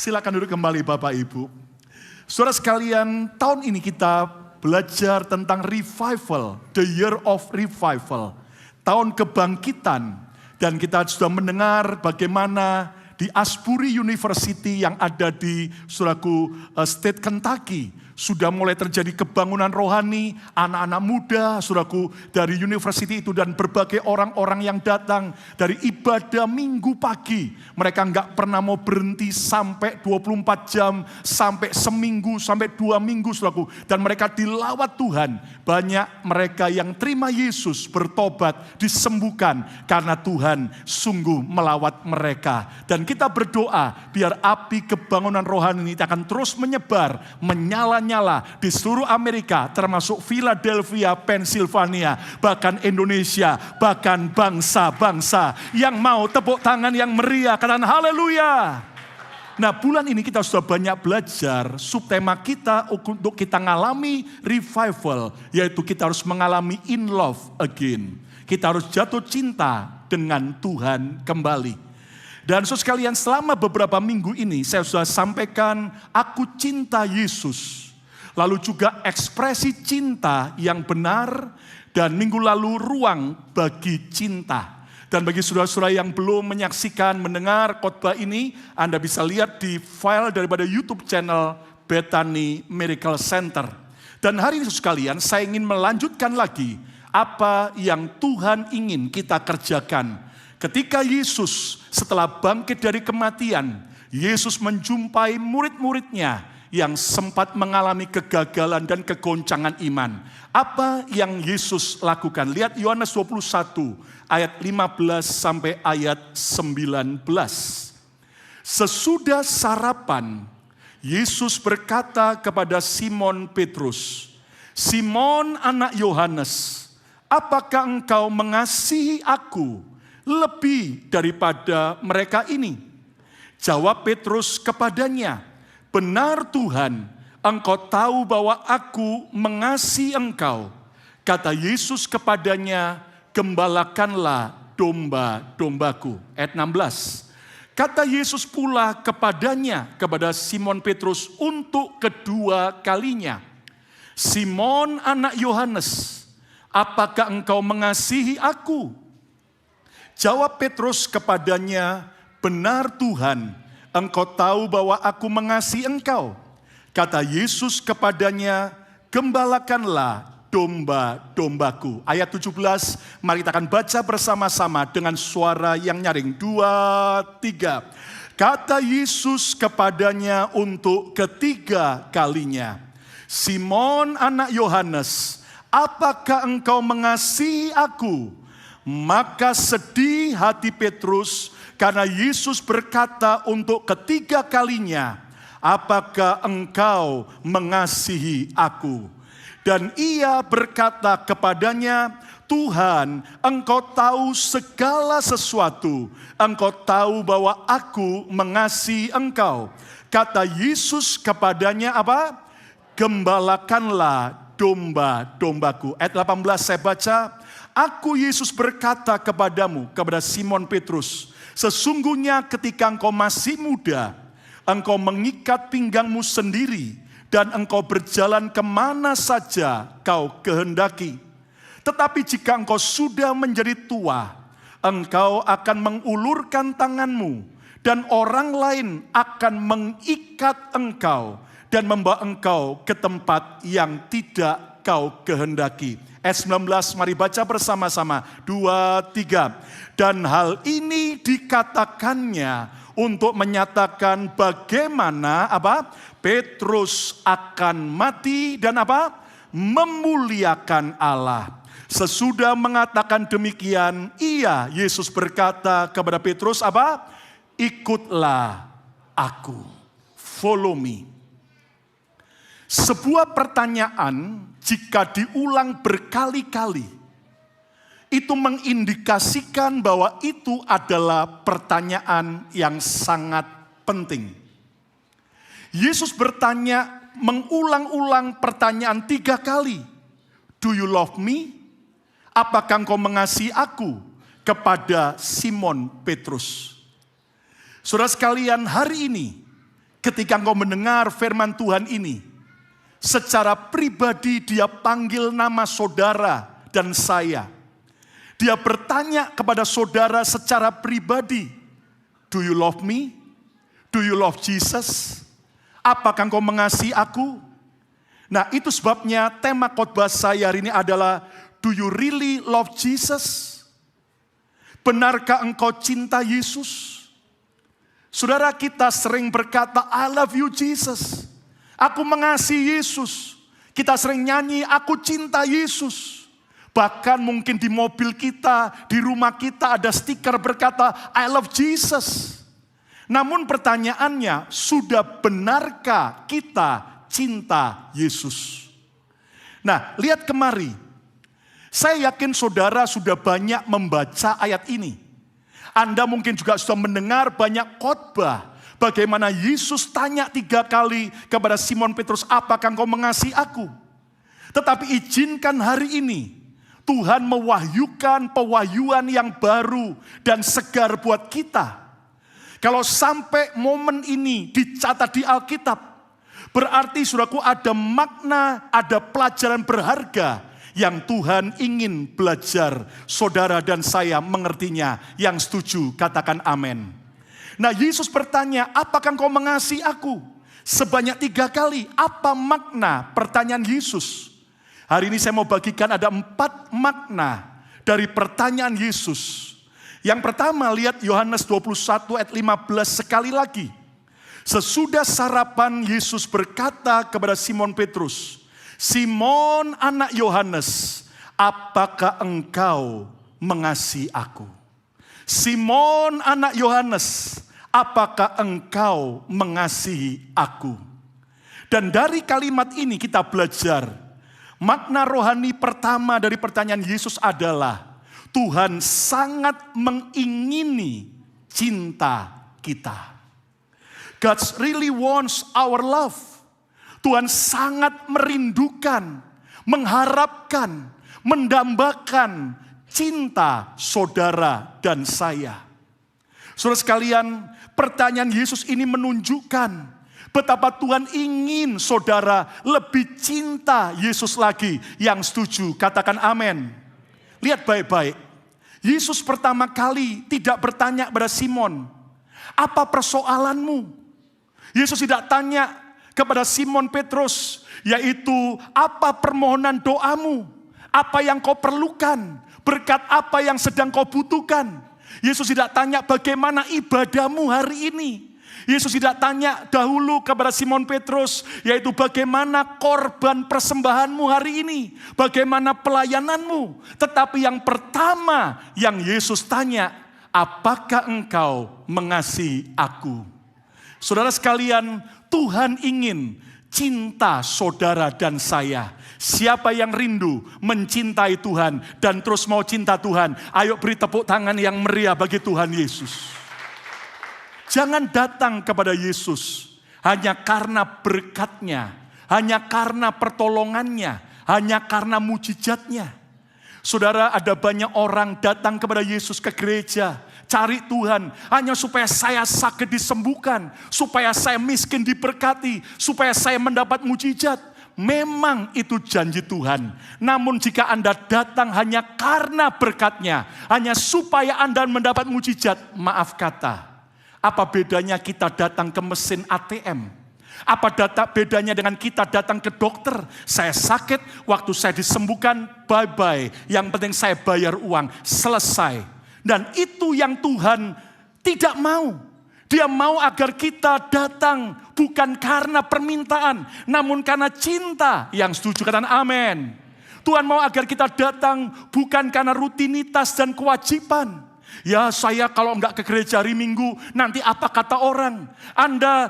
Silakan duduk kembali Bapak Ibu. Saudara sekalian, tahun ini kita belajar tentang revival, the year of revival, tahun kebangkitan. Dan kita sudah mendengar bagaimana di Asbury University yang ada di saudaraku State Kentucky, sudah mulai terjadi kebangunan rohani, anak-anak muda, saudaraku, dari university itu dan berbagai orang-orang yang datang dari ibadah minggu pagi. Mereka enggak pernah mau berhenti sampai 24 jam, sampai seminggu, sampai 2 minggu, saudaraku. Dan mereka dilawat Tuhan. Banyak mereka yang terima Yesus, bertobat, disembuhkan karena Tuhan sungguh melawat mereka. Dan kita berdoa biar api kebangunan rohani ini akan terus menyebar, menyala-nyala di seluruh Amerika, termasuk Philadelphia, Pennsylvania, bahkan Indonesia, bahkan bangsa-bangsa yang mau tepuk tangan yang meriah, katakan haleluya. Nah, bulan ini kita sudah banyak belajar, subtema kita untuk kita mengalami revival, yaitu kita harus mengalami in love again. Kita harus jatuh cinta dengan Tuhan kembali. Dan saudara sekalian, selama beberapa minggu ini saya sudah sampaikan, aku cinta Yesus. Lalu juga ekspresi cinta yang benar, dan minggu lalu ruang bagi cinta. Dan bagi saudara-saudara yang belum menyaksikan, mendengar khotbah ini, Anda bisa lihat di file daripada YouTube channel Bethany Miracle Center. Dan hari ini sekalian, saya ingin melanjutkan lagi apa yang Tuhan ingin kita kerjakan. Ketika Yesus setelah bangkit dari kematian, Yesus menjumpai murid-muridnya yang sempat mengalami kegagalan dan kegoncangan iman. Apa yang Yesus lakukan? Lihat Yohanes 21 ayat 15 sampai ayat 19. Sesudah sarapan, Yesus berkata kepada Simon Petrus, "Simon anak Yohanes, apakah engkau mengasihi aku lebih daripada mereka ini?" Jawab Petrus kepadanya, "Benar Tuhan, engkau tahu bahwa aku mengasihi engkau." Kata Yesus kepadanya, "Gembalakanlah domba-dombaku." Ayat 16. Kata Yesus pula kepadanya, kepada Simon Petrus untuk kedua kalinya, "Simon anak Yohanes, apakah engkau mengasihi aku?" Jawab Petrus kepadanya, "Benar Tuhan, engkau tahu bahwa aku mengasihi engkau." Kata Yesus kepadanya, "Gembalakanlah domba-dombaku." Ayat 17, mari kita akan baca bersama-sama dengan suara yang nyaring. 2, 3. Kata Yesus kepadanya untuk ketiga kalinya, "Simon anak Yohanes, apakah engkau mengasihi aku?" Maka sedih hati Petrus karena Yesus berkata untuk ketiga kalinya, "Apakah engkau mengasihi aku?" Dan ia berkata kepadanya, "Tuhan, engkau tahu segala sesuatu. Engkau tahu bahwa aku mengasihi engkau." Kata Yesus kepadanya apa? "Gembalakanlah domba-dombaku." Ayat 18 saya baca, "Aku Yesus berkata kepadamu," kepada Simon Petrus, "sesungguhnya ketika engkau masih muda, engkau mengikat pinggangmu sendiri, dan engkau berjalan kemana saja kau kehendaki. Tetapi jika engkau sudah menjadi tua, engkau akan mengulurkan tanganmu, dan orang lain akan mengikat engkau, dan membawa engkau ke tempat yang tidak kau kehendaki." Ayat 19, mari baca bersama-sama. 2, 3. Dan hal ini dikatakannya untuk menyatakan bagaimana apa? Petrus akan mati dan apa? Memuliakan Allah. Sesudah mengatakan demikian, Yesus berkata kepada Petrus apa? "Ikutlah aku." Follow me. Sebuah pertanyaan jika diulang berkali-kali, itu mengindikasikan bahwa itu adalah pertanyaan yang sangat penting. Yesus bertanya, mengulang-ulang pertanyaan 3 kali. "Do you love me?" Apakah engkau mengasihi aku? Kepada Simon Petrus. Saudara sekalian, hari ini Ketika engkau mendengar firman Tuhan ini, secara pribadi dia panggil nama saudara dan saya. Dia bertanya kepada saudara secara pribadi, "Do you love me? Do you love Jesus? Apakah engkau mengasihi aku?" Nah, itu sebabnya tema khotbah saya hari ini adalah, "Do you really love Jesus?" Benarkah engkau cinta Yesus? Saudara, kita sering berkata, "I love you Jesus." Aku mengasihi Yesus. Kita sering nyanyi, "Aku cinta Yesus." Bahkan mungkin di mobil kita, di rumah kita ada stiker berkata, "I love Jesus." Namun pertanyaannya, sudah benarkah kita cinta Yesus? Nah, lihat kemari. Saya yakin saudara sudah banyak membaca ayat ini. Anda mungkin juga sudah mendengar banyak khotbah. Bagaimana Yesus tanya 3 kali kepada Simon Petrus, "Apakah engkau mengasihi aku?" Tetapi izinkan hari ini, Tuhan mewahyukan pewahyuan yang baru dan segar buat kita. Kalau sampai momen ini dicatat di Alkitab, berarti saudaraku ada makna, ada pelajaran berharga yang Tuhan ingin belajar saudara dan saya mengertinya. Yang setuju katakan amin. Nah, Yesus bertanya, "Apakah engkau mengasihi aku?" Sebanyak 3 kali. Apa makna pertanyaan Yesus? Hari ini saya mau bagikan ada 4 makna dari pertanyaan Yesus. Yang pertama, lihat Yohanes 21 ayat 15 sekali lagi. Sesudah sarapan, Yesus berkata kepada Simon Petrus, "Simon anak Yohanes, apakah engkau mengasihi aku?" Simon anak Yohanes, apakah engkau mengasihi aku? Dan dari kalimat ini kita belajar, makna rohani pertama dari pertanyaan Yesus adalah, Tuhan sangat mengingini cinta kita. God really wants our love. Tuhan sangat merindukan, mengharapkan, mendambakan cinta saudara dan saya. Saudara sekalian, pertanyaan Yesus ini menunjukkan betapa Tuhan ingin saudara lebih cinta Yesus lagi. Yang setuju, katakan amin. Lihat baik-baik. Yesus pertama kali tidak bertanya kepada Simon, "Apa persoalanmu?" Yesus tidak tanya kepada Simon Petrus, yaitu, "Apa permohonan doamu? Apa yang kau perlukan? Berkat apa yang sedang kau butuhkan?" Yesus tidak tanya bagaimana ibadahmu hari ini. Yesus tidak tanya dahulu kepada Simon Petrus, yaitu bagaimana korban persembahanmu hari ini, bagaimana pelayananmu. Tetapi yang pertama yang Yesus tanya, "Apakah engkau mengasihi aku?" Saudara sekalian, Tuhan ingin cinta saudara dan saya. Siapa yang rindu mencintai Tuhan dan terus mau cinta Tuhan, ayo beri tepuk tangan yang meriah bagi Tuhan Yesus. Jangan datang kepada Yesus hanya karena berkat-Nya, hanya karena pertolongannya, hanya karena mujizatnya. Saudara, ada banyak orang datang kepada Yesus ke gereja, cari Tuhan hanya supaya saya sakit disembuhkan, supaya saya miskin diberkati, supaya saya mendapat mujizat. Memang itu janji Tuhan. Namun jika Anda datang hanya karena berkat-Nya, hanya supaya Anda mendapat mujizat, maaf kata, apa bedanya kita datang ke mesin ATM? Apa bedanya dengan kita datang ke dokter? Saya sakit, waktu saya disembuhkan, bye-bye. Yang penting saya bayar uang, selesai. Dan itu yang Tuhan tidak mau. Dia mau agar kita datang bukan karena permintaan, namun karena cinta. Yang setuju katakan amin. Tuhan mau agar kita datang bukan karena rutinitas dan kewajiban. Ya, saya kalau enggak ke gereja hari Minggu, nanti apa kata orang? Anda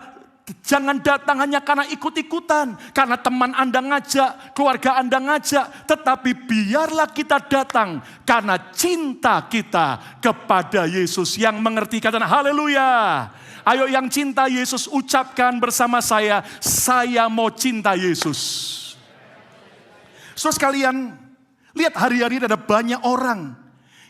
jangan datang hanya karena ikut-ikutan, karena teman Anda ngajak, keluarga Anda ngajak, tetapi biarlah kita datang karena cinta kita kepada Yesus yang mengerti. Katakan haleluya. Ayo yang cinta Yesus ucapkan bersama saya mau cinta Yesus. Saudara sekalian, lihat hari-hari ada banyak orang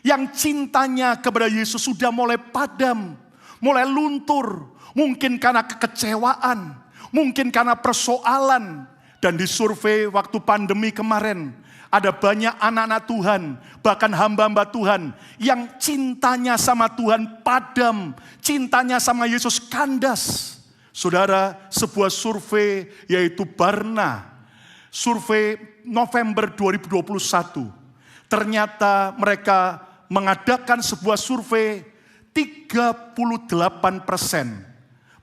yang cintanya kepada Yesus sudah mulai padam, mulai luntur, mungkin karena kekecewaan, mungkin karena persoalan. Dan di survei waktu pandemi kemarin, ada banyak anak-anak Tuhan, bahkan hamba-hamba Tuhan, yang cintanya sama Tuhan padam, cintanya sama Yesus kandas. Saudara, sebuah survei yaitu Barna, survei November 2021, ternyata mereka mengadakan sebuah survei 38%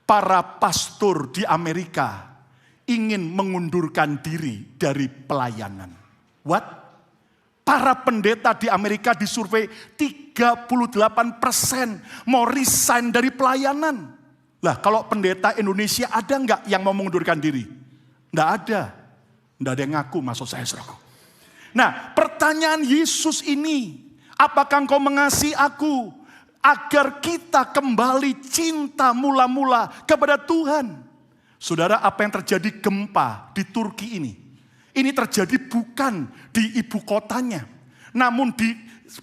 para pastor di Amerika ingin mengundurkan diri dari pelayanan. What? Para pendeta di Amerika disurvei 38% mau resign dari pelayanan. Lah kalau pendeta Indonesia ada nggak yang mau mengundurkan diri? Nggak ada. Nggak ada yang ngaku maksud saya, saudaraku. Nah, pertanyaan Yesus ini, apakah engkau mengasihi aku? Agar kita kembali cinta mula-mula kepada Tuhan. Saudara, apa yang terjadi gempa di Turki ini terjadi bukan di ibu kotanya, namun di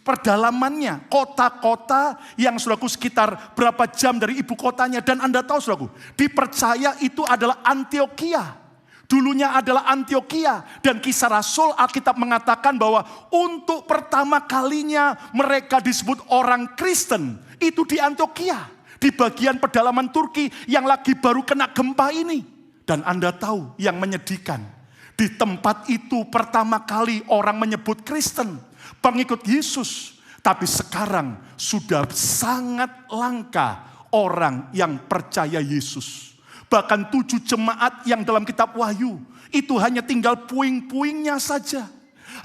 perdalamannya, kota-kota yang saudaraku sekitar berapa jam dari ibu kotanya. Dan Anda tahu saudaraku, dipercaya itu adalah Antioquia. Dulunya adalah Antioquia, dan Kisah Rasul Alkitab mengatakan bahwa untuk pertama kalinya mereka disebut orang Kristen itu di Antioquia. Di bagian pedalaman Turki yang lagi baru kena gempa ini. Dan Anda tahu yang menyedihkan. Di tempat itu pertama kali orang menyebut Kristen, pengikut Yesus. Tapi sekarang sudah sangat langka orang yang percaya Yesus. Bahkan 7 jemaat yang dalam kitab Wahyu, itu hanya tinggal puing-puingnya saja.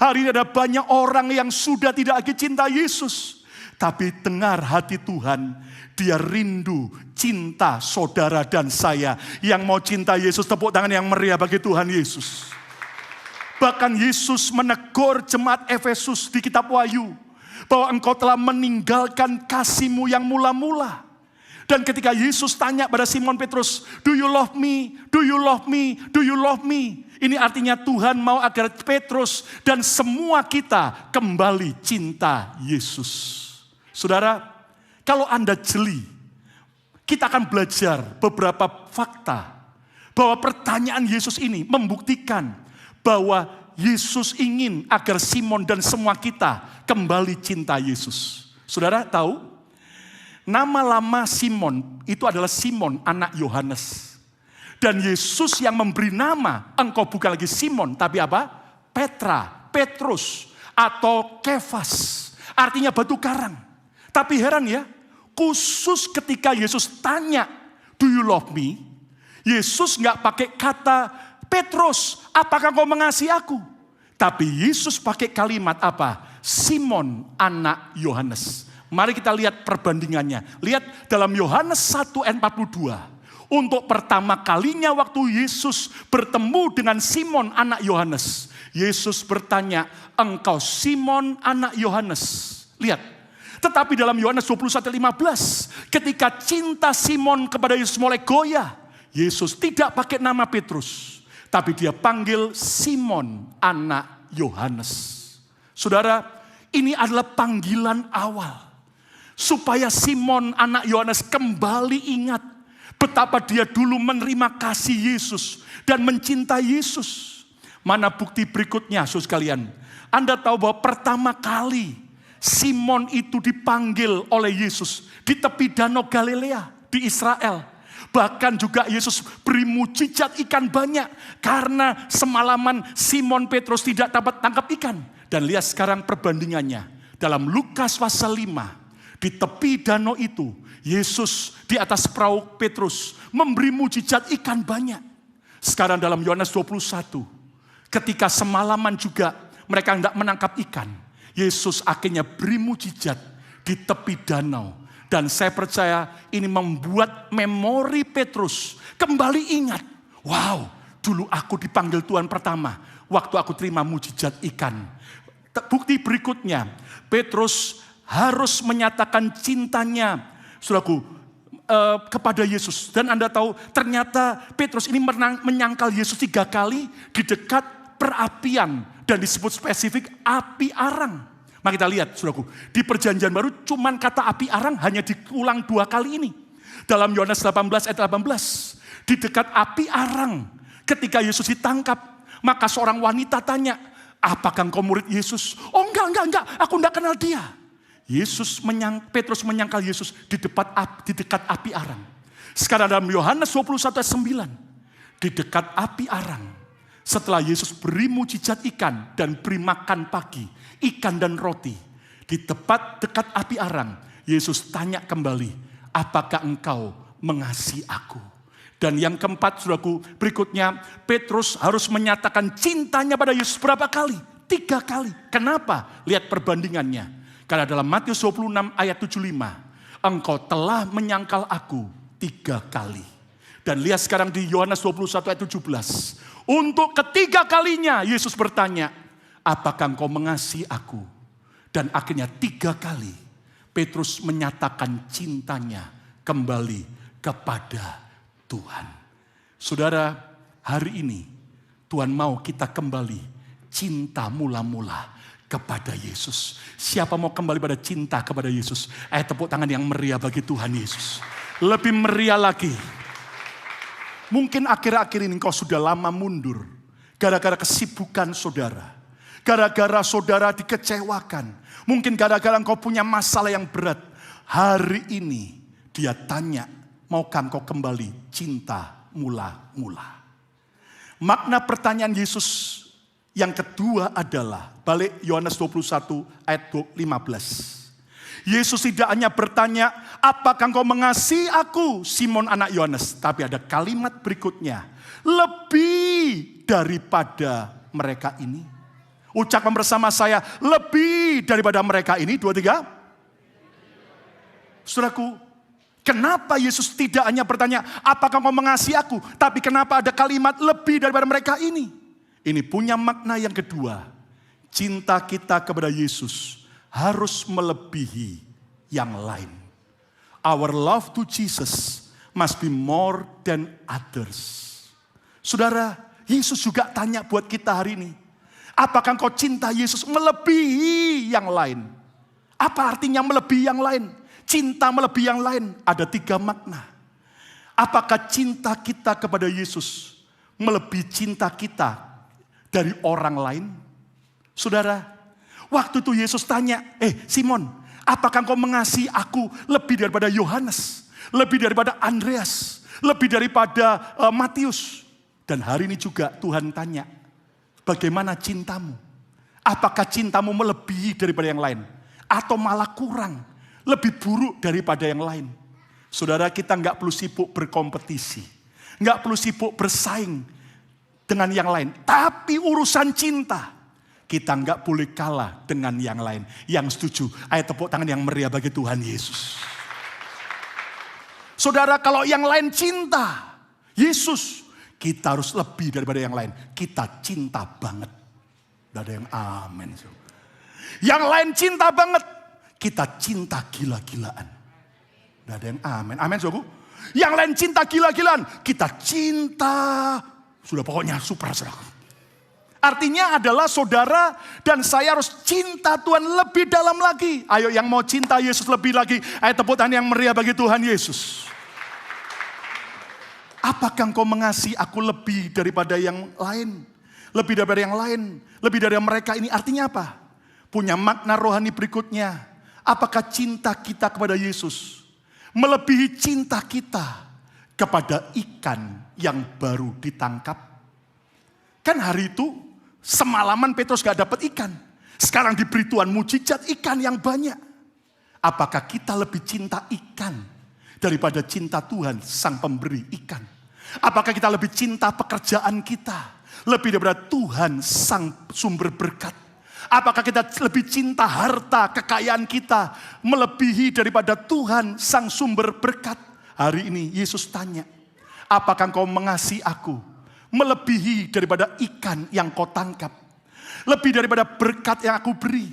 Hari ini ada banyak orang yang sudah tidak lagi cinta Yesus. Tapi dengar hati Tuhan, dia rindu cinta saudara dan saya. Yang mau cinta Yesus, tepuk tangan yang meriah bagi Tuhan Yesus. Bahkan Yesus menegur jemaat Efesus di kitab Wahyu, bahwa engkau telah meninggalkan kasihmu yang mula-mula. Dan ketika Yesus tanya pada Simon Petrus, do you love me? Do you love me? Do you love me? Ini artinya Tuhan mau agar Petrus dan semua kita kembali cinta Yesus. Saudara, kalau Anda jeli, kita akan belajar beberapa fakta bahwa pertanyaan Yesus ini membuktikan bahwa Yesus ingin agar Simon dan semua kita kembali cinta Yesus. Saudara tahu, nama lama Simon itu adalah Simon anak Yohanes. Dan Yesus yang memberi nama, engkau bukan lagi Simon, tapi apa? Petra, Petrus, atau Kefas. Artinya batu karang. Tapi heran ya, khusus ketika Yesus tanya, do you love me? Yesus gak pakai kata, Petrus, apakah kau mengasihi aku? Tapi Yesus pakai kalimat apa? Simon anak Yohanes. Mari kita lihat perbandingannya. Lihat dalam Yohanes 1 ayat 42. Untuk pertama kalinya waktu Yesus bertemu dengan Simon anak Yohanes, Yesus bertanya, engkau Simon anak Yohanes. Lihat. Tetapi dalam Yohanes 21:15, ketika cinta Simon kepada Yesus mulai goyah, Yesus tidak pakai nama Petrus, tapi dia panggil Simon anak Yohanes. Saudara, ini adalah panggilan awal. Supaya Simon anak Yohanes kembali ingat betapa dia dulu menerima kasih Yesus dan mencintai Yesus. Mana bukti berikutnya, saudara sekalian? Anda tahu bahwa pertama kali Simon itu dipanggil oleh Yesus di tepi danau Galilea di Israel. Bahkan juga Yesus beri mujizat ikan banyak karena semalaman Simon Petrus tidak dapat tangkap ikan. Dan lihat sekarang perbandingannya. Dalam Lukas pasal 5, di tepi danau itu, Yesus di atas perahu Petrus memberi mujizat ikan banyak. Sekarang dalam Yohanes 21, ketika semalaman juga mereka tidak menangkap ikan, Yesus akhirnya beri mujizat di tepi danau. Dan saya percaya ini membuat memori Petrus kembali ingat. Wow, dulu aku dipanggil Tuhan pertama waktu aku terima mujizat ikan. Bukti berikutnya, Petrus harus menyatakan cintanya, saudaraku, kepada Yesus. Dan Anda tahu ternyata Petrus ini menyangkal Yesus 3 kali di dekat perapian. Dan disebut spesifik api arang. Mari kita lihat, saudaraku. Di perjanjian baru cuman kata api arang hanya diulang 2 kali ini. Dalam Yohanes 18 ayat 18, di dekat api arang ketika Yesus ditangkap, maka seorang wanita tanya, apakah engkau murid Yesus? Oh enggak, aku enggak kenal dia. Petrus menyangkal Yesus di dekat api arang. Sekarang dalam Yohanes 21 ayat 9, di dekat api arang, setelah Yesus beri mujizat ikan dan beri makan pagi, ikan dan roti, di dekat api arang, Yesus tanya kembali, apakah engkau mengasihi aku? Dan yang keempat, saudaraku, berikutnya Petrus harus menyatakan cintanya pada Yesus berapa kali? 3 kali. Kenapa? Lihat perbandingannya. Karena dalam Matius 26 ayat 75, engkau telah menyangkal aku 3 kali. Dan lihat sekarang di Yohanes 21 ayat 17. Untuk ketiga kalinya Yesus bertanya, apakah engkau mengasihi aku? Dan akhirnya 3 kali Petrus menyatakan cintanya kembali kepada Tuhan. Saudara, hari ini Tuhan mau kita kembali cinta mula-mula kepada Yesus. Siapa mau kembali pada cinta kepada Yesus? Tepuk tangan yang meriah bagi Tuhan Yesus. Lebih meriah lagi. Mungkin akhir-akhir ini engkau sudah lama mundur. Gara-gara kesibukan saudara. Gara-gara saudara dikecewakan. Mungkin gara-gara engkau punya masalah yang berat. Hari ini dia tanya, maukah engkau kembali cinta mula-mula? Makna pertanyaan Yesus yang kedua adalah, balik Yohanes 21 ayat 15. Yesus tidak hanya bertanya, apakah engkau mengasihi aku, Simon anak Yohanes. Tapi ada kalimat berikutnya, lebih daripada mereka ini. Ucapkan bersama saya, lebih daripada mereka ini. 2, 3. Saudaraku, kenapa Yesus tidak hanya bertanya, apakah engkau mengasihi aku? Tapi kenapa ada kalimat lebih daripada mereka ini? Ini punya makna yang kedua. Cinta kita kepada Yesus harus melebihi yang lain. Our love to Jesus must be more than others. Saudara, Yesus juga tanya buat kita hari ini. Apakah engkau cinta Yesus melebihi yang lain? Apa artinya melebihi yang lain? Cinta melebihi yang lain ada 3 makna. Apakah cinta kita kepada Yesus melebihi cinta kita dari orang lain? Saudara, waktu itu Yesus tanya, Simon, apakah engkau mengasihi aku lebih daripada Yohanes, lebih daripada Andreas, lebih daripada Matius? Dan hari ini juga Tuhan tanya, bagaimana cintamu? Apakah cintamu melebihi daripada yang lain? Atau malah kurang, lebih buruk daripada yang lain? Saudara, kita nggak perlu sibuk berkompetisi, nggak perlu sibuk bersaing dengan yang lain. Tapi urusan cinta, kita nggak boleh kalah dengan yang lain. Yang setuju, ayo tepuk tangan yang meriah bagi Tuhan Yesus. Saudara, kalau yang lain cinta Yesus, kita harus lebih daripada yang lain. Kita cinta banget. Tidak ada yang amin. Yang lain cinta banget, kita cinta gila-gilaan. Tidak ada yang amin. Amin, saudaraku. Yang lain cinta gila-gilaan, kita cinta, sudah pokoknya super, saudara. Artinya adalah saudara dan saya harus cinta Tuhan lebih dalam lagi. Ayo yang mau cinta Yesus lebih lagi, ayo tepuk tangan yang meriah bagi Tuhan Yesus. Apakah engkau mengasihi aku lebih daripada yang lain? Lebih daripada yang lain, lebih dari mereka ini artinya apa? Punya makna rohani berikutnya. Apakah cinta kita kepada Yesus melebihi cinta kita kepada ikan yang baru ditangkap? Kan hari itu semalaman Petrus gak dapat ikan. Sekarang diberi Tuhan mujizat ikan yang banyak. Apakah kita lebih cinta ikan daripada cinta Tuhan sang pemberi ikan? Apakah kita lebih cinta pekerjaan kita lebih daripada Tuhan sang sumber berkat? Apakah kita lebih cinta harta, kekayaan kita melebihi daripada Tuhan sang sumber berkat? Hari ini Yesus tanya, apakah engkau mengasihi aku melebihi daripada ikan yang kau tangkap? Lebih daripada berkat yang aku beri?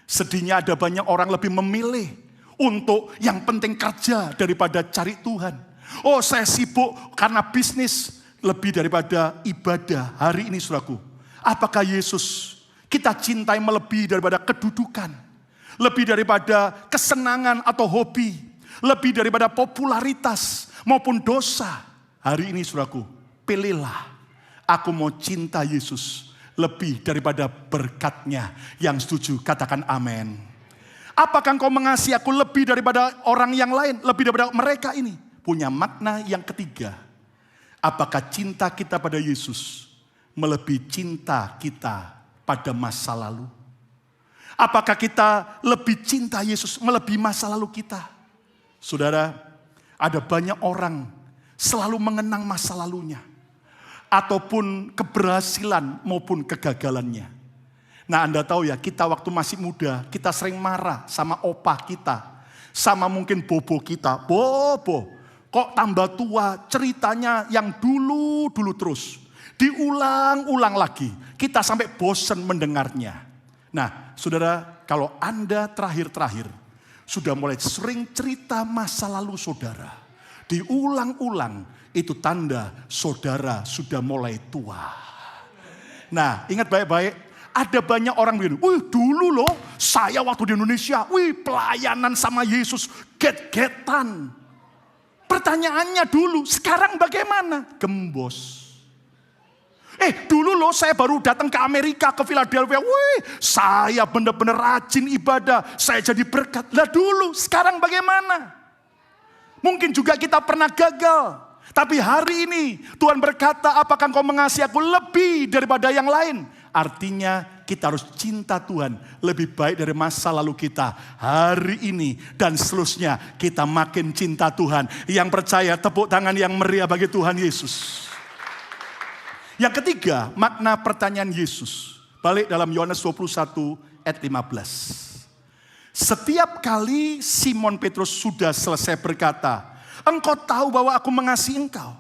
Sedihnya ada banyak orang lebih memilih untuk yang penting kerja daripada cari Tuhan. Oh, saya sibuk karena bisnis lebih daripada ibadah. Hari ini saudaraku, apakah Yesus kita cintai melebihi daripada kedudukan, lebih daripada kesenangan atau hobi, lebih daripada popularitas maupun dosa. Hari ini saudaraku, pilihlah. Aku mau cinta Yesus lebih daripada berkat-Nya. Yang setuju, katakan amin. Apakah engkau mengasihi aku lebih daripada orang yang lain, lebih daripada mereka ini? Punya makna yang ketiga. Apakah cinta kita pada Yesus melebihi cinta kita pada masa lalu? Apakah kita lebih cinta Yesus melebihi masa lalu kita? Saudara, ada banyak orang selalu mengenang masa lalunya. Ataupun keberhasilan maupun kegagalannya. Nah, Anda tahu ya, kita waktu masih muda, kita sering marah sama opa kita. Sama mungkin bobo kita. Bobo, kok tambah tua, ceritanya yang dulu-dulu terus. Diulang-ulang lagi. Kita sampai bosan mendengarnya. Nah, saudara, kalau Anda terakhir-terakhir sudah mulai sering cerita masa lalu saudara, diulang-ulang, itu tanda saudara sudah mulai tua. Nah, ingat baik-baik, ada banyak orang begini, dulu loh saya waktu di Indonesia, pelayanan sama Yesus, get-getan. Pertanyaannya dulu, sekarang bagaimana? Gembos. Dulu loh saya baru datang ke Amerika, ke Philadelphia. Saya benar-benar rajin ibadah. Saya jadi berkat. Lah dulu, sekarang bagaimana? Mungkin juga kita pernah gagal. Tapi hari ini Tuhan berkata, apakah engkau mengasihi aku lebih daripada yang lain? Artinya kita harus cinta Tuhan lebih baik dari masa lalu kita. Hari ini dan seterusnya kita makin cinta Tuhan. Yang percaya tepuk tangan yang meriah bagi Tuhan Yesus. Yang ketiga, makna pertanyaan Yesus. Balik dalam Yohanes 21 ayat 15. Setiap kali Simon Petrus sudah selesai berkata, engkau tahu bahwa aku mengasihi engkau.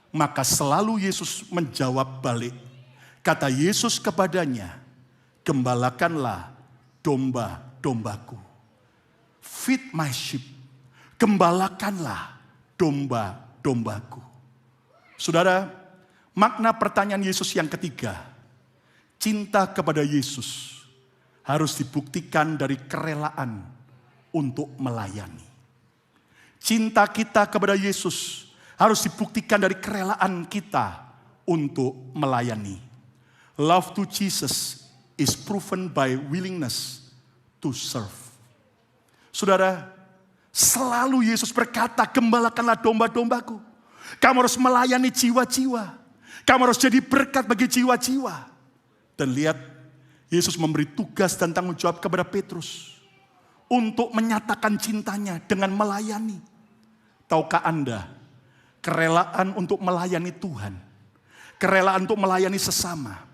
Maka selalu Yesus menjawab balik. Kata Yesus kepadanya, gembalakanlah domba-dombaku. Feed my sheep. Gembalakanlah domba-dombaku. Saudara, makna pertanyaan Yesus yang ketiga, cinta kepada Yesus harus dibuktikan dari kerelaan untuk melayani. Cinta kita kepada Yesus harus dibuktikan dari kerelaan kita untuk melayani. Love to Jesus is proven by willingness to serve. Saudara, selalu Yesus berkata, gembalakanlah domba-dombaku. Kamu harus melayani jiwa-jiwa. Kamu harus jadi berkat bagi jiwa-jiwa. Dan lihat, Yesus memberi tugas dan tanggung jawab kepada Petrus untuk menyatakan cintanya dengan melayani. Tahukah Anda, kerelaan untuk melayani Tuhan, kerelaan untuk melayani sesama,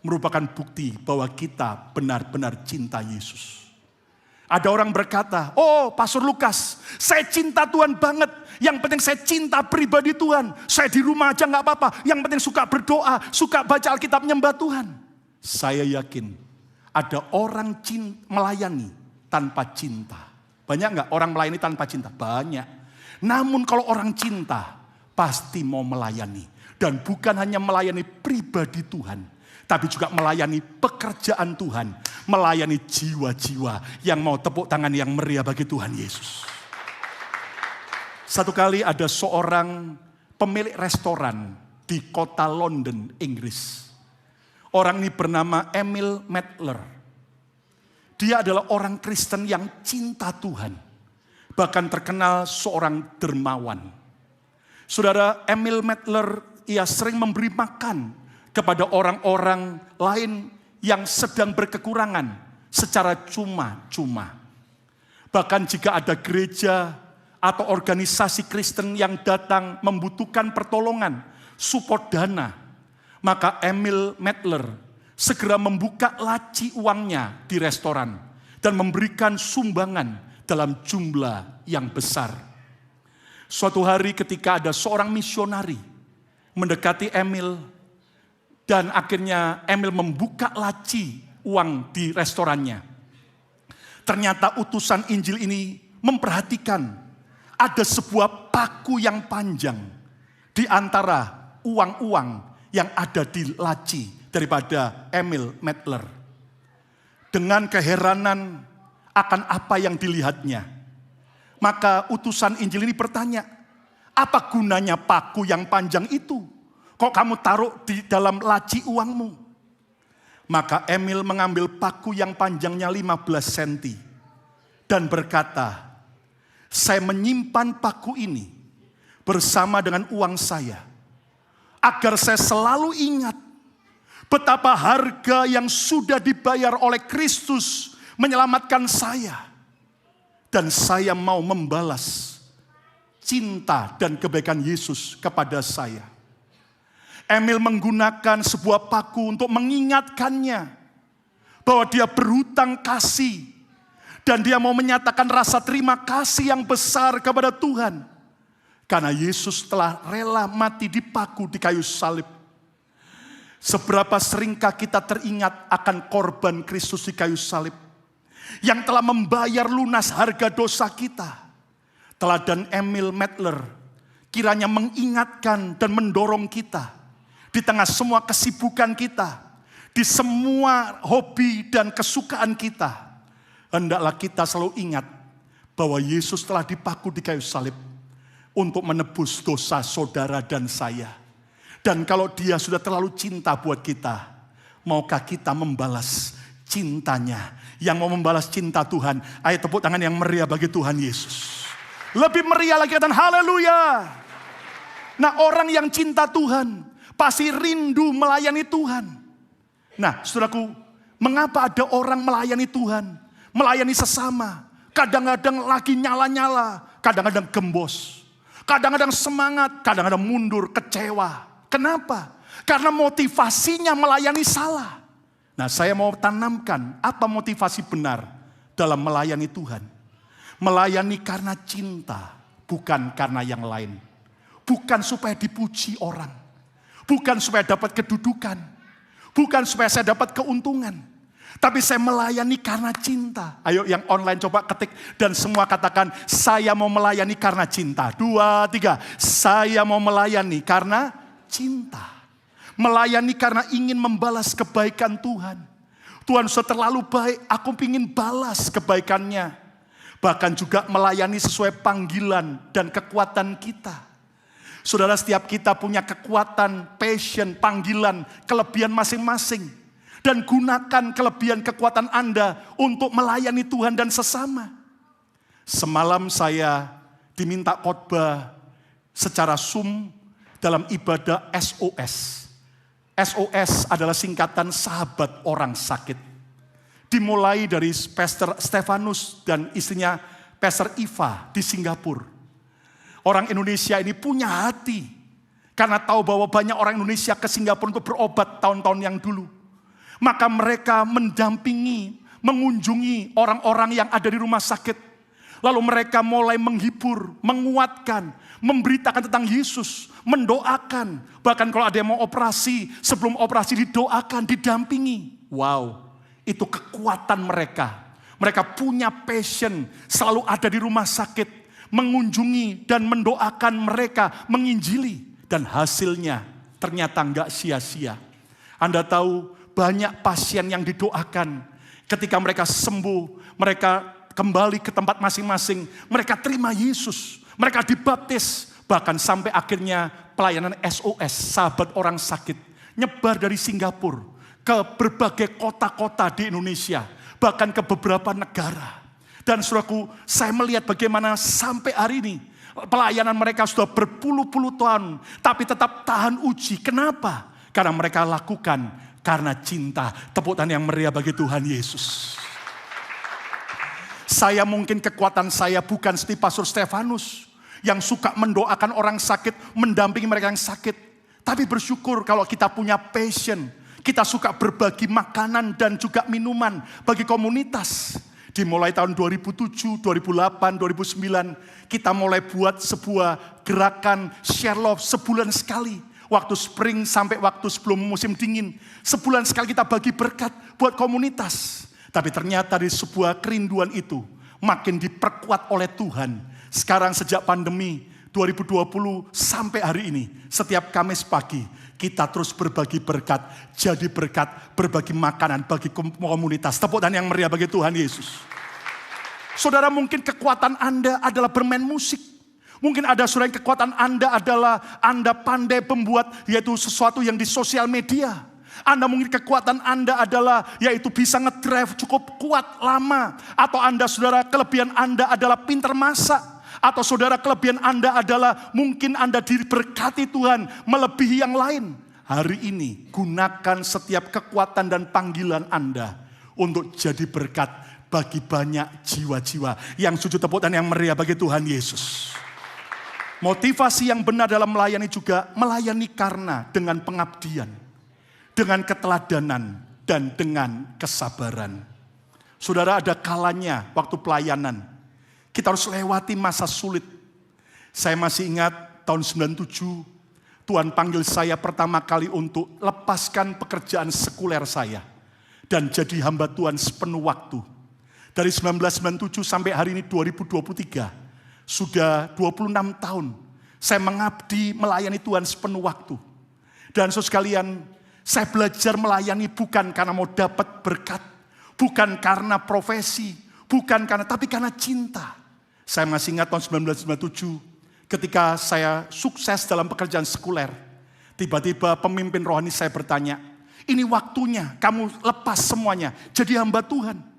merupakan bukti bahwa kita benar-benar cinta Yesus. Ada orang berkata, Pastor Lukas, saya cinta Tuhan banget. Yang penting saya cinta pribadi Tuhan. Saya di rumah aja gak apa-apa. Yang penting suka berdoa, suka baca Alkitab, nyembah Tuhan. Saya yakin ada orang melayani tanpa cinta. Banyak gak orang melayani tanpa cinta? Banyak. Namun kalau orang cinta, pasti mau melayani. Dan bukan hanya melayani pribadi Tuhan, tapi juga melayani pekerjaan Tuhan. Melayani jiwa-jiwa yang mau tepuk tangan yang meriah bagi Tuhan Yesus. Satu kali ada seorang pemilik restoran di kota London, Inggris. Orang ini bernama Emil Medler. Dia adalah orang Kristen yang cinta Tuhan. Bahkan terkenal seorang dermawan. Saudara, Emil Medler, ia sering memberi makan kepada orang-orang lain yang sedang berkekurangan secara cuma-cuma. Bahkan jika ada gereja atau organisasi Kristen yang datang membutuhkan pertolongan, support dana, maka Emil Medler segera membuka laci uangnya di restoran dan memberikan sumbangan dalam jumlah yang besar. Suatu hari ketika ada seorang misionari mendekati Emil, dan akhirnya Emil membuka laci uang di restorannya. Ternyata utusan Injil ini memperhatikan ada sebuah paku yang panjang di antara uang-uang yang ada di laci daripada Emil Medler. Dengan keheranan akan apa yang dilihatnya, Maka utusan Injil ini bertanya, apa gunanya paku yang panjang itu? Kok kamu taruh di dalam laci uangmu? Maka Emil mengambil paku yang panjangnya 15 cm dan berkata, saya menyimpan paku ini bersama dengan uang saya, agar saya selalu ingat betapa harga yang sudah dibayar oleh Kristus menyelamatkan saya. Dan saya mau membalas cinta dan kebaikan Yesus kepada saya. Emil menggunakan sebuah paku untuk mengingatkannya bahwa dia berhutang kasih. Dan dia mau menyatakan rasa terima kasih yang besar kepada Tuhan. Karena Yesus telah rela mati di paku di kayu salib. Seberapa seringkah kita teringat akan korban Kristus di kayu salib, yang telah membayar lunas harga dosa kita. Teladan Emil Medler kiranya mengingatkan dan mendorong kita di tengah semua kesibukan kita, di semua hobi dan kesukaan kita. Hendaklah kita selalu ingat bahwa Yesus telah dipaku di kayu salib untuk menebus dosa saudara dan saya. Dan kalau dia sudah terlalu cinta buat kita, maukah kita membalas cintanya? Yang mau membalas cinta Tuhan, ayo tepuk tangan yang meriah bagi Tuhan Yesus. Lebih meriah lagi dan haleluya. Nah, orang yang cinta Tuhan pasti rindu melayani Tuhan. Nah, saudaraku, mengapa ada orang melayani Tuhan, melayani sesama, kadang-kadang lagi nyala-nyala, kadang-kadang gembos, kadang-kadang semangat, kadang-kadang mundur, kecewa. Kenapa? Karena motivasinya melayani salah. Nah, saya mau tanamkan apa motivasi benar dalam melayani Tuhan. Melayani karena cinta, bukan karena yang lain. Bukan supaya dipuji orang. Bukan supaya dapat kedudukan. Bukan supaya saya dapat keuntungan. Tapi saya melayani karena cinta. Ayo yang online coba ketik dan semua katakan, saya mau melayani karena cinta. 2, 3, saya mau melayani karena cinta. Melayani karena ingin membalas kebaikan Tuhan. Tuhan sudah terlalu baik, aku ingin balas kebaikannya. Bahkan juga melayani sesuai panggilan dan kekuatan kita. Saudara, setiap kita punya kekuatan, passion, panggilan, kelebihan masing-masing. Dan gunakan kelebihan kekuatan Anda untuk melayani Tuhan dan sesama. Semalam saya diminta khotbah secara Zoom dalam ibadah SOS. SOS adalah singkatan sahabat orang sakit. Dimulai dari Pastor Stefanus dan istrinya Pastor Iva di Singapura. Orang Indonesia ini punya hati. Karena tahu bahwa banyak orang Indonesia ke Singapura untuk berobat tahun-tahun yang dulu. Maka mereka mendampingi, mengunjungi orang-orang yang ada di rumah sakit. Lalu mereka mulai menghibur, menguatkan, memberitakan tentang Yesus, mendoakan. Bahkan kalau ada yang mau operasi, sebelum operasi didoakan, didampingi. Wow, itu kekuatan mereka. Mereka punya passion, selalu ada di rumah sakit, mengunjungi dan mendoakan mereka, menginjili. Dan hasilnya ternyata enggak sia-sia. Anda tahu banyak pasien yang didoakan. Ketika mereka sembuh, mereka kembali ke tempat masing-masing. Mereka terima Yesus. Mereka dibaptis. Bahkan sampai akhirnya pelayanan SOS, sahabat orang sakit, nyebar dari Singapura ke berbagai kota-kota di Indonesia. Bahkan ke beberapa negara. Dan saudaraku, saya melihat bagaimana sampai hari ini pelayanan mereka sudah berpuluh-puluh tahun. Tapi tetap tahan uji. Kenapa? Karena mereka lakukan karena cinta. Tepuk tangan yang meriah bagi Tuhan Yesus. Saya mungkin kekuatan saya bukan seperti Pastor Stefanus yang suka mendoakan orang sakit, mendampingi mereka yang sakit. Tapi bersyukur kalau kita punya passion. Kita suka berbagi makanan dan juga minuman bagi komunitas. Dimulai tahun 2007, 2008, 2009, kita mulai buat sebuah gerakan share love sebulan sekali. Waktu spring sampai waktu sebelum musim dingin. Sebulan sekali kita bagi berkat buat komunitas. Tapi ternyata di sebuah kerinduan itu makin diperkuat oleh Tuhan. Sekarang sejak pandemi 2020 sampai hari ini, setiap Kamis pagi kita terus berbagi berkat, jadi berkat, berbagi makanan bagi komunitas. Tepuk tangan yang meriah bagi Tuhan Yesus. Saudara, mungkin kekuatan Anda adalah bermain musik. Mungkin ada saudara yang kekuatan Anda adalah Anda pandai membuat yaitu sesuatu yang di sosial media. Anda mungkin kekuatan Anda adalah yaitu bisa ngedrive cukup kuat lama. Atau Anda saudara kelebihan Anda adalah pintar masak. Atau saudara kelebihan Anda adalah mungkin Anda diberkati Tuhan melebihi yang lain. Hari ini gunakan setiap kekuatan dan panggilan Anda untuk jadi berkat bagi banyak jiwa-jiwa. Yang sujud tepuk tangan yang meriah bagi Tuhan Yesus. Motivasi yang benar dalam melayani juga melayani karena dengan pengabdian, dengan keteladanan, dan dengan kesabaran. Saudara, ada kalanya waktu pelayanan, kita harus lewati masa sulit. Saya masih ingat tahun 97, Tuhan panggil saya pertama kali untuk lepaskan pekerjaan sekuler saya dan jadi hamba Tuhan sepenuh waktu. Dari 1997 sampai hari ini 2023, sudah 26 tahun saya mengabdi melayani Tuhan sepenuh waktu. Dan saudara sekalian, saya belajar melayani bukan karena mau dapat berkat, bukan karena profesi, bukan karena, tapi karena cinta. Saya masih ingat tahun 1997, ketika saya sukses dalam pekerjaan sekuler, tiba-tiba pemimpin rohani saya bertanya, ini waktunya kamu lepas semuanya, jadi hamba Tuhan.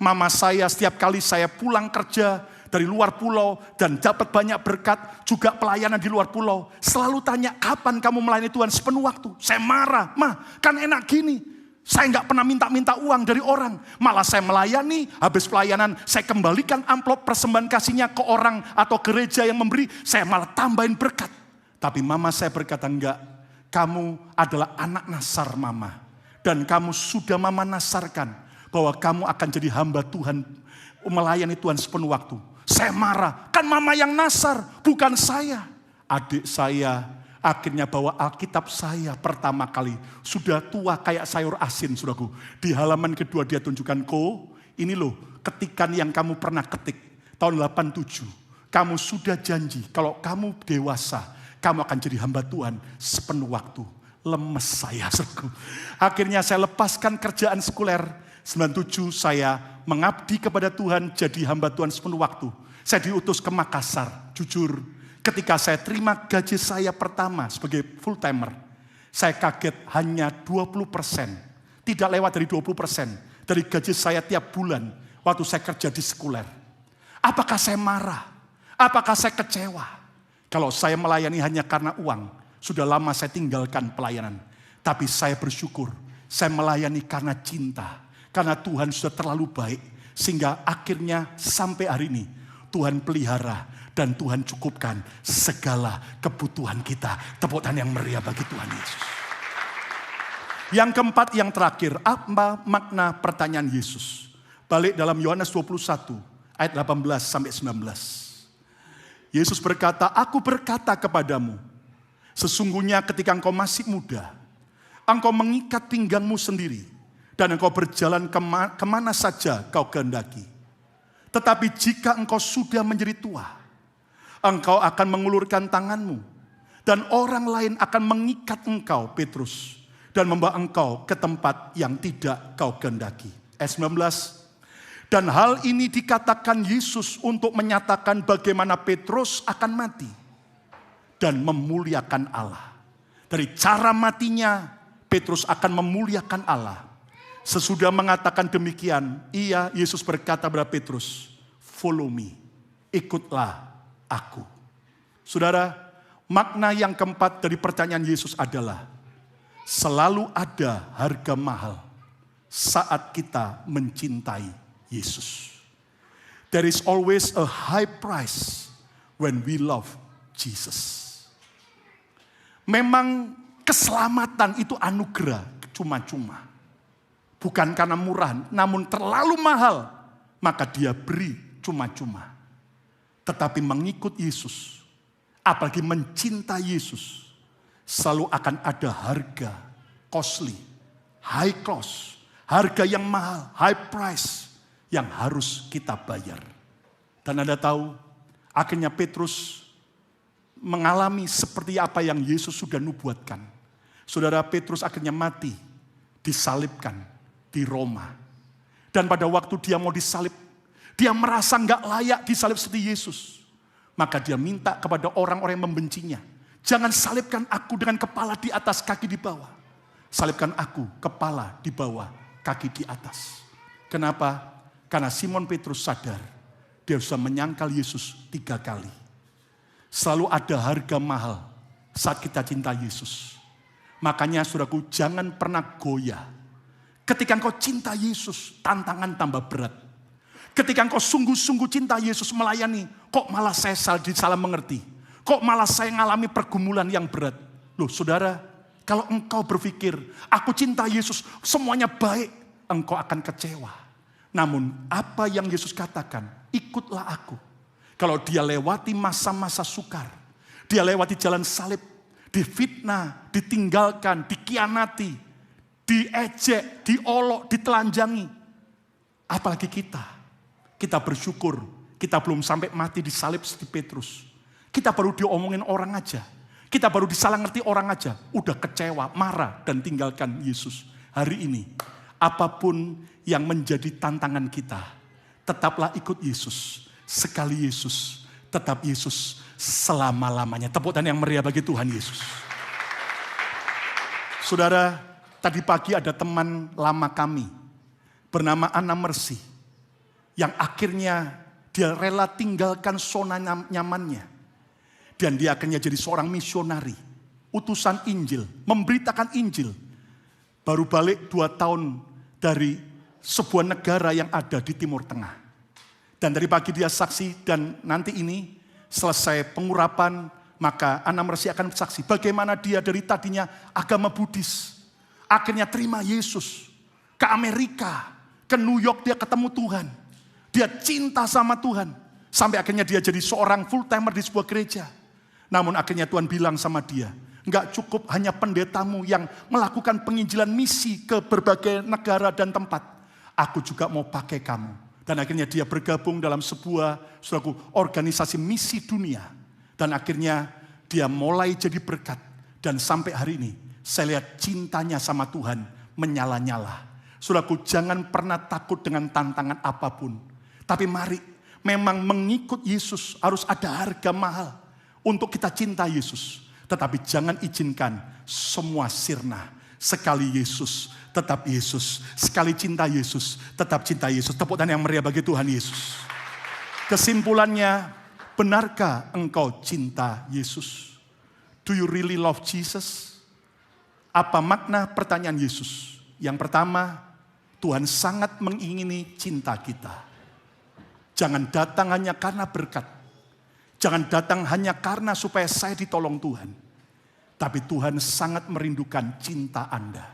Mama saya setiap kali saya pulang kerja dari luar pulau dan dapat banyak berkat, juga pelayanan di luar pulau, selalu tanya, kapan kamu melayani Tuhan sepenuh waktu? Saya marah, kan enak gini. Saya nggak pernah minta-minta uang dari orang. Malah saya melayani, habis pelayanan saya kembalikan amplop persembahan kasihnya ke orang atau gereja yang memberi. Saya malah tambahin berkat. Tapi mama saya berkata, enggak, kamu adalah anak nasar mama. Dan kamu sudah mama nasarkan bahwa kamu akan jadi hamba Tuhan, melayani Tuhan sepenuh waktu. Saya marah, kan mama yang nasar, bukan saya. Adik saya akhirnya bawa Alkitab saya pertama kali. Sudah tua kayak sayur asin, saudaraku. Di halaman kedua dia tunjukkan, ini loh ketikan yang kamu pernah ketik. Tahun 87, kamu sudah janji kalau kamu dewasa, kamu akan jadi hamba Tuhan sepenuh waktu. Lemes saya, saudaraku. Akhirnya saya lepaskan kerjaan sekuler. 97 saya mengabdi kepada Tuhan, jadi hamba Tuhan sepenuh waktu. Saya diutus ke Makassar. Jujur, ketika saya terima gaji saya pertama sebagai full timer, saya kaget hanya 20%. Tidak lewat dari 20% dari gaji saya tiap bulan waktu saya kerja di sekuler. Apakah saya marah? Apakah saya kecewa? Kalau saya melayani hanya karena uang, sudah lama saya tinggalkan pelayanan. Tapi saya bersyukur, saya melayani karena cinta. Karena Tuhan sudah terlalu baik, sehingga akhirnya sampai hari ini Tuhan pelihara dan Tuhan cukupkan segala kebutuhan kita. Tepuk tangan yang meriah bagi Tuhan Yesus. Yang keempat, yang terakhir, apa makna pertanyaan Yesus? Balik dalam Yohanes 21 ayat 18 sampai 19. Yesus berkata, aku berkata kepadamu, sesungguhnya ketika engkau masih muda, engkau mengikat pinggangmu sendiri, dan engkau berjalan kemana saja kau kehendaki. Tetapi jika engkau sudah menjadi tua, engkau akan mengulurkan tanganmu, dan orang lain akan mengikat engkau, Petrus, dan membawa engkau ke tempat yang tidak kau kehendaki. Ayat 19, dan hal ini dikatakan Yesus untuk menyatakan bagaimana Petrus akan mati dan memuliakan Allah. Dari cara matinya, Petrus akan memuliakan Allah. Sesudah mengatakan demikian, Yesus berkata kepada Petrus, follow me, ikutlah aku. Saudara, makna yang keempat dari pertanyaan Yesus adalah, selalu ada harga mahal saat kita mencintai Yesus. There is always a high price when we love Jesus. Memang keselamatan itu anugerah cuma-cuma. Bukan karena murah, namun terlalu mahal, maka dia beri cuma-cuma. Tetapi mengikut Yesus, apalagi mencintai Yesus, selalu akan ada harga costly, high cost, harga yang mahal, high price, yang harus kita bayar. Dan Anda tahu, akhirnya Petrus mengalami seperti apa yang Yesus sudah nubuatkan. Saudara, Petrus akhirnya mati, disalibkan di Roma. Dan pada waktu dia mau disalib, Dia merasa nggak layak disalib seperti Yesus. Maka dia minta kepada orang-orang yang membencinya. Jangan salibkan aku dengan kepala di atas, kaki di bawah. Salibkan aku, kepala di bawah, kaki di atas. Kenapa? Karena Simon Petrus sadar, dia bisa menyangkal Yesus 3 kali. Selalu ada harga mahal saat kita cinta Yesus. Makanya saudaraku, jangan pernah goyah. Ketika engkau cinta Yesus, tantangan tambah berat. Ketika engkau sungguh-sungguh cinta Yesus melayani, kok malah saya salah mengerti. Kok malah saya mengalami pergumulan yang berat. Loh saudara, kalau engkau berpikir, aku cinta Yesus, semuanya baik, engkau akan kecewa. Namun apa yang Yesus katakan, ikutlah aku. Kalau dia lewati masa-masa sukar, dia lewati jalan salib, difitnah, ditinggalkan, dikianati, diejek, diolok, ditelanjangi. Apalagi kita bersyukur, kita belum sampai mati disalib seperti Petrus. Kita baru diomongin orang aja, kita baru disalah ngerti orang aja, udah kecewa, marah, dan tinggalkan Yesus. Hari ini, apapun yang menjadi tantangan kita, tetaplah ikut Yesus. Sekali Yesus, tetap Yesus selama-lamanya. Tepuk tangan yang meriah bagi Tuhan Yesus. Saudara, tadi pagi ada teman lama kami, bernama Anna Mercy, yang akhirnya dia rela tinggalkan zona nyamannya. Dan dia akhirnya jadi seorang misionari, utusan Injil, memberitakan Injil. Baru balik 2 tahun dari sebuah negara yang ada di Timur Tengah. Dan dari pagi dia saksi, dan nanti ini selesai pengurapan, maka Anna Mercy akan saksi bagaimana dia dari tadinya agama Buddhis, akhirnya terima Yesus, ke Amerika, ke New York dia ketemu Tuhan. Dia cinta sama Tuhan, sampai akhirnya dia jadi seorang full timer di sebuah gereja. Namun akhirnya Tuhan bilang sama dia, enggak cukup hanya pendetamu yang melakukan penginjilan misi ke berbagai negara dan tempat. Aku juga mau pakai kamu. Dan akhirnya dia bergabung dalam sebuah organisasi misi dunia. Dan akhirnya dia mulai jadi berkat. Dan sampai hari ini saya lihat cintanya sama Tuhan menyala-nyala. Saudaraku, jangan pernah takut dengan tantangan apapun. Tapi mari, memang mengikut Yesus harus ada harga mahal untuk kita cinta Yesus. Tetapi jangan izinkan semua sirna. Sekali Yesus, tetap Yesus. Sekali cinta Yesus, tetap cinta Yesus. Tepuk tangan yang meriah bagi Tuhan Yesus. Kesimpulannya, benarkah engkau cinta Yesus? Do you really love Jesus? Apa makna pertanyaan Yesus? Yang pertama, Tuhan sangat mengingini cinta kita. Jangan datang hanya karena berkat. Jangan datang hanya karena supaya saya ditolong Tuhan. Tapi Tuhan sangat merindukan cinta Anda.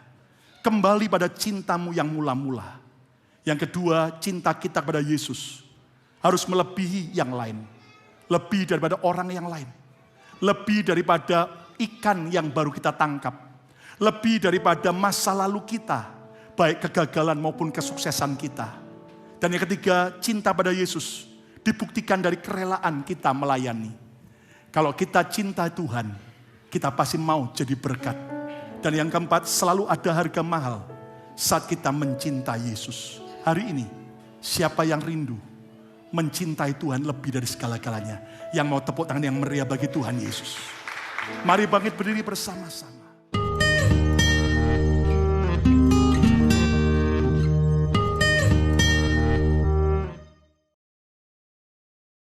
Kembali pada cintamu yang mula-mula. Yang kedua, cinta kita kepada Yesus harus melebihi yang lain. Lebih daripada orang yang lain. Lebih daripada ikan yang baru kita tangkap. Lebih daripada masa lalu kita. Baik kegagalan maupun kesuksesan kita. Dan yang ketiga, cinta pada Yesus dibuktikan dari kerelaan kita melayani. Kalau kita cinta Tuhan, kita pasti mau jadi berkat. Dan yang keempat, selalu ada harga mahal saat kita mencintai Yesus. Hari ini, siapa yang rindu mencintai Tuhan lebih dari segala-galanya? Yang mau tepuk tangan yang meriah bagi Tuhan Yesus. Mari bangkit berdiri bersama-sama.